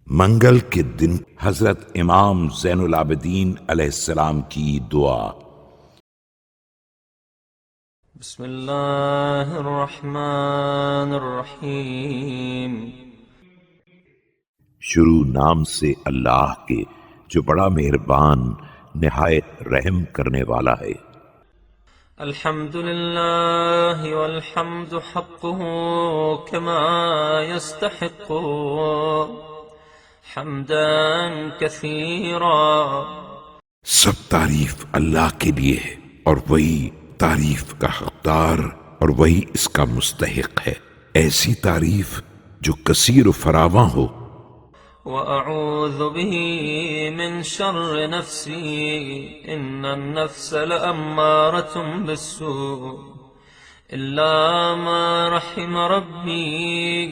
منگل کے دن حضرت امام زین العابدین علیہ السلام کی دعا۔ بسم اللہ الرحمن الرحیم۔ شروع نام سے اللہ کے جو بڑا مہربان نہایت رحم کرنے والا ہے۔ الحمد للہ والحمد حقه كما يستحق حمدا كثيرا۔ سب تعریف اللہ کے لیے ہے اور وہی تعریف کا حقدار اور وہی اس کا مستحق ہے، ایسی تعریف جو کثیر و فراواں ہو۔ وأعوذ به من شر نفسي إن النفس لأمارة بالسوء إلا ما رحم ربي۔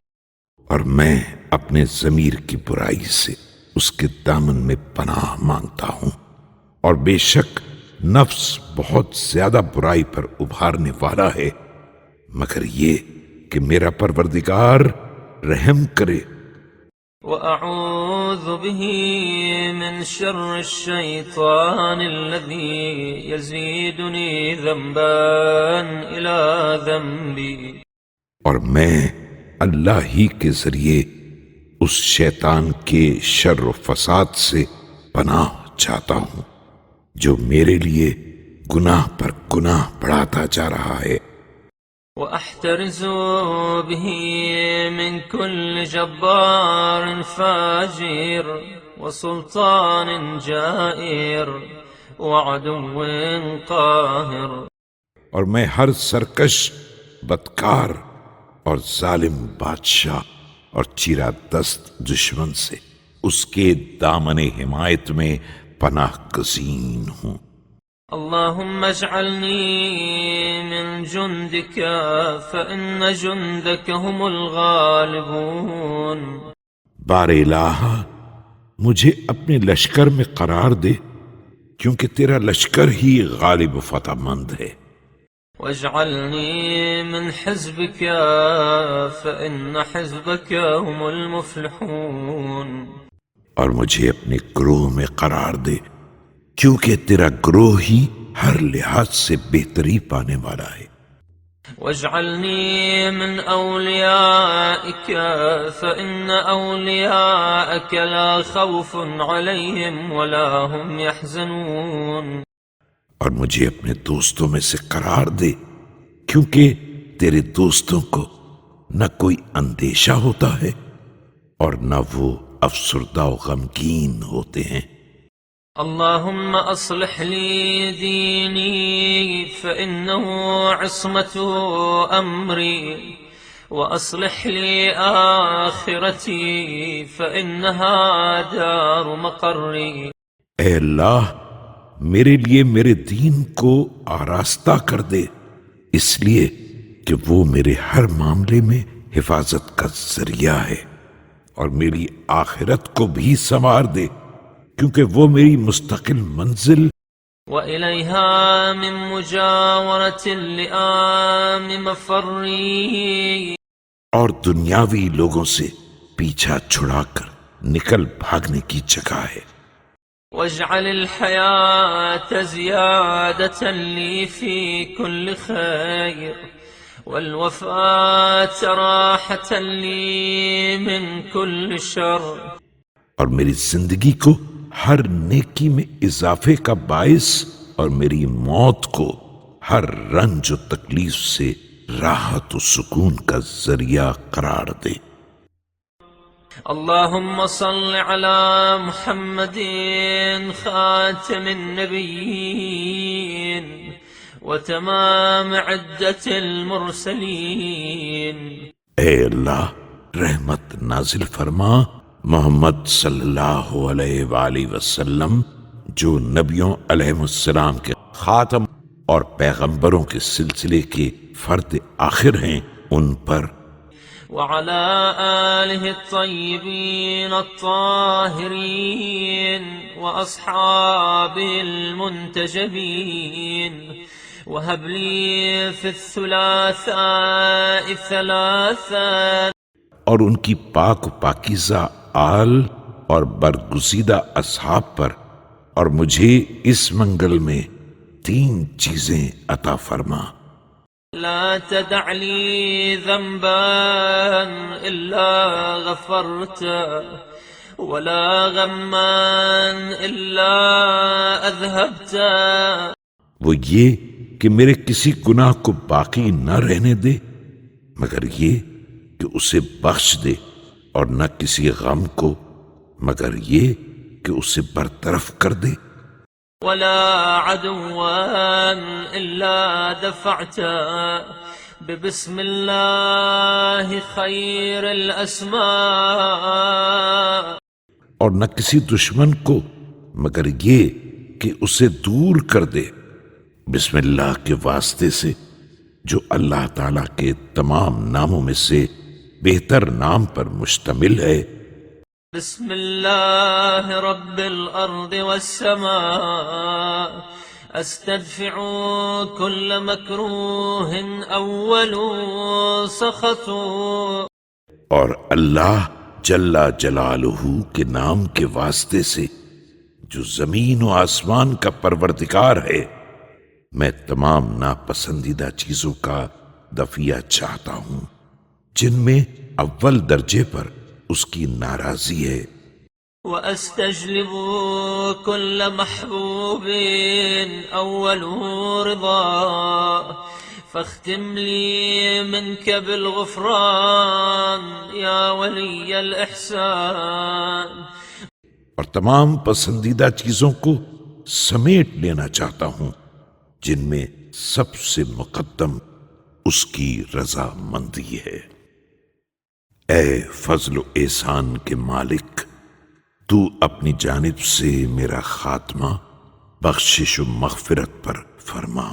اور میں اپنے ضمیر کی برائی سے اس کے دامن میں پناہ مانگتا ہوں، اور بے شک نفس بہت زیادہ برائی پر ابھارنے والا ہے، مگر یہ کہ میرا پروردگار رحم کرے۔ وأعوذ به من شر الشيطان الذي يزيدني ذنبا إلى ذنبي۔ اور میں اللہ ہی کے ذریعے اس شیطان کے شر و فساد سے پناہ چاہتا ہوں جو میرے لیے گناہ پر گناہ بڑھاتا جا رہا ہے۔ وأحترز به من كل جبار فاجر وسلطان جائر وعدو قاهر۔ اور میں ہر سرکش، بدکار اور ظالم بادشاہ اور چیرا دست دشمن سے اس کے دامن حمایت میں پناہ گزین ہوں۔ اللهم اجعلني من جندك فإن جندك هم الغالبون۔ بار الہ مجھے اپنے لشکر میں قرار دے، کیونکہ تیرا لشکر ہی غالب و فتح مند ہے۔ واجعلني من حزبك فإن حزبك هم المفلحون۔ اور مجھے اپنے گروہ میں قرار دے، کیونکہ تیرا گروہ ہی ہر لحاظ سے بہتری پانے والا ہے۔ واجعلني من أوليائك فإن أولياءك لا خوف عليهم ولا هم يحزنون۔ اور مجھے اپنے دوستوں میں سے قرار دے، کیونکہ تیرے دوستوں کو نہ کوئی اندیشہ ہوتا ہے اور نہ وہ افسردہ و غمگین ہوتے ہیں۔ اللهم أصلح لي ديني فإنه عصمة أمري وأصلح لي آخرتي فإنها دار مقري۔ اے اللہ، میرے لیے میرے دین کو آراستہ کر دے، اس لیے کہ وہ میرے ہر معاملے میں حفاظت کا ذریعہ ہے، اور میری آخرت کو بھی سنوار دے، کیونکہ وہ میری مستقل منزل وإليها من مجاورة اللئام مفري۔ اور دنیاوی لوگوں سے پیچھا چھڑا کر نکل بھاگنے کی جگہ ہے۔ واجعل الحياة زيادة لي في كل خير والوفاة راحة لي من كل شر۔ اور میری زندگی کو ہر نیکی میں اضافے کا باعث اور میری موت کو ہر رنج و تکلیف سے راحت و سکون کا ذریعہ قرار دے۔ اللهم صل على محمد خاتم النبيين وتمام عدة المرسلين۔ اے اللہ، رحمت نازل فرما محمد صلی اللہ علیہ وآلہ وسلم، جو نبیوں علیہ السلام کے خاتم اور پیغمبروں کے سلسلے کے فرد آخر ہیں، ان پر وعلى آله الطيبين الطاهرين وأصحابه المنتجبين وهب لي في الثلاثاء ثلاثا۔ اور ان کی پاک و پاکیزہ آل اور برگزیدہ اصحاب پر، اور مجھے اس منگل میں 3 چیزیں عطا فرما۔ لا تدع لي ذنبا إلا غفرته ولا غما إلا أذهبته، وہ یہ کہ میرے کسی گناہ کو باقی نہ رہنے دے مگر یہ کہ اسے بخش دے، اور نہ کسی غم کو مگر یہ کہ اسے برطرف کر دے، ولا عدوا إلا دفعته ببسم الله خير الأسماء، اور نہ کسی دشمن کو مگر یہ کہ اسے دور کر دے بسم اللہ کے واسطے سے جو اللہ تعالی کے تمام ناموں میں سے بہتر نام پر مشتمل ہے۔ بسم الله رب الأرض والسماء أستدفع كل مكروه أول سخط، اور اللہ جل جلالہ کے نام کے واسطے سے جو زمین و آسمان کا پروردگار ہے، میں تمام ناپسندیدہ چیزوں کا دفیہ چاہتا ہوں جن میں اول درجے پر اس کی ناراضی ہے، وأستجلب كل محبوب أول رضا فاختم لي منك بالغفران يا ولي الإحسان، اور تمام پسندیدہ چیزوں کو سمیٹ لینا چاہتا ہوں جن میں سب سے مقدم اس کی رضا مندی ہے۔ اے فضل و احسان کے مالک، تو اپنی جانب سے میرا خاتمہ بخشش و مغفرت پر فرما۔